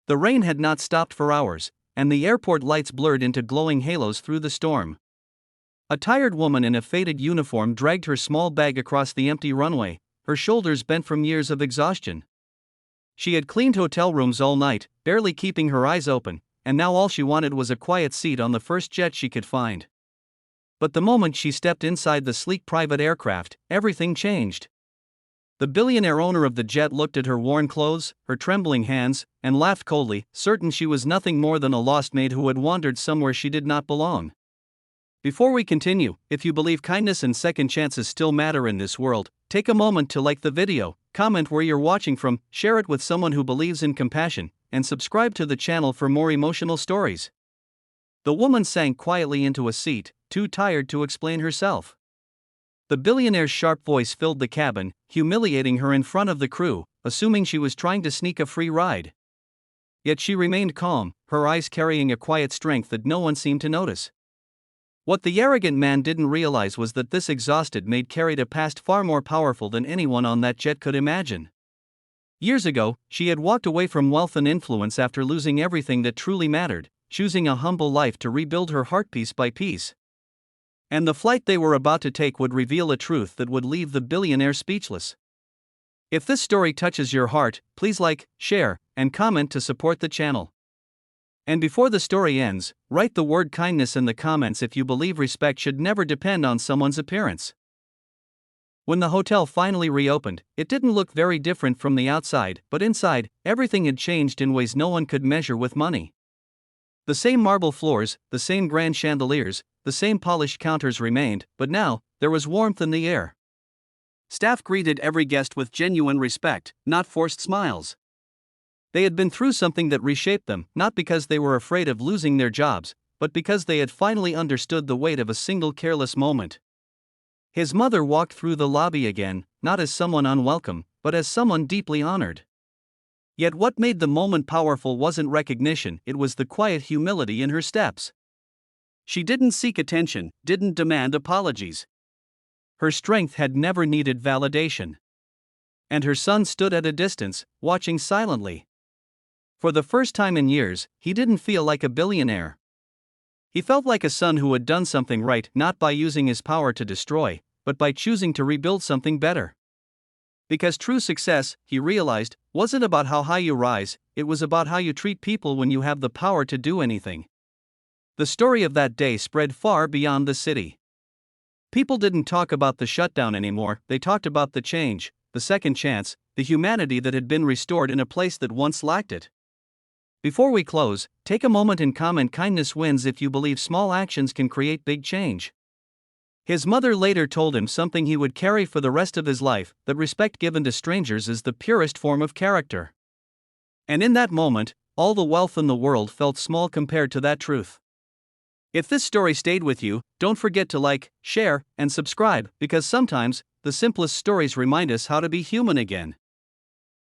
The rain had not stopped for hours, and the airport lights blurred into glowing halos through the storm. A tired woman in a faded uniform dragged her small bag across the empty runway, her shoulders bent from years of exhaustion. She had cleaned hotel rooms all night, barely keeping her eyes open, and now all she wanted was a quiet seat on the first jet she could find. But the moment she stepped inside the sleek private aircraft, everything changed. The billionaire owner of the jet looked at her worn clothes, her trembling hands, and laughed coldly, certain she was nothing more than a lost maid who had wandered somewhere she did not belong. Before we continue, if you believe kindness and second chances still matter in this world, take a moment to like the video, comment where you're watching from, share it with someone who believes in compassion, and subscribe to the channel for more emotional stories. The woman sank quietly into a seat, too tired to explain herself. The billionaire's sharp voice filled the cabin, humiliating her in front of the crew, assuming she was trying to sneak a free ride. Yet she remained calm, her eyes carrying a quiet strength that no one seemed to notice. What the arrogant man didn't realize was that this exhausted maid carried a past far more powerful than anyone on that jet could imagine. Years ago, she had walked away from wealth and influence after losing everything that truly mattered, choosing a humble life to rebuild her heart piece by piece. And the flight they were about to take would reveal a truth that would leave the billionaire speechless. If this story touches your heart, please like, share, and comment to support the channel. And before the story ends, write the word kindness in the comments if you believe respect should never depend on someone's appearance. When the hotel finally reopened, it didn't look very different from the outside, but inside, everything had changed in ways no one could measure with money. The same marble floors, the same grand chandeliers, the same polished counters remained, but now, there was warmth in the air. Staff greeted every guest with genuine respect, not forced smiles. They had been through something that reshaped them, not because they were afraid of losing their jobs, but because they had finally understood the weight of a single careless moment. His mother walked through the lobby again, not as someone unwelcome, but as someone deeply honored. Yet what made the moment powerful wasn't recognition, it was the quiet humility in her steps. She didn't seek attention, didn't demand apologies. Her strength had never needed validation. And her son stood at a distance, watching silently. For the first time in years, he didn't feel like a billionaire. He felt like a son who had done something right, not by using his power to destroy, but by choosing to rebuild something better. Because true success, he realized, wasn't about how high you rise, it was about how you treat people when you have the power to do anything. The story of that day spread far beyond the city. People didn't talk about the shutdown anymore, they talked about the change, the second chance, the humanity that had been restored in a place that once lacked it. Before we close, take a moment and comment kindness wins if you believe small actions can create big change. His mother later told him something he would carry for the rest of his life, that respect given to strangers is the purest form of character. And in that moment, all the wealth in the world felt small compared to that truth. If this story stayed with you, don't forget to like, share, and subscribe, because sometimes, the simplest stories remind us how to be human again.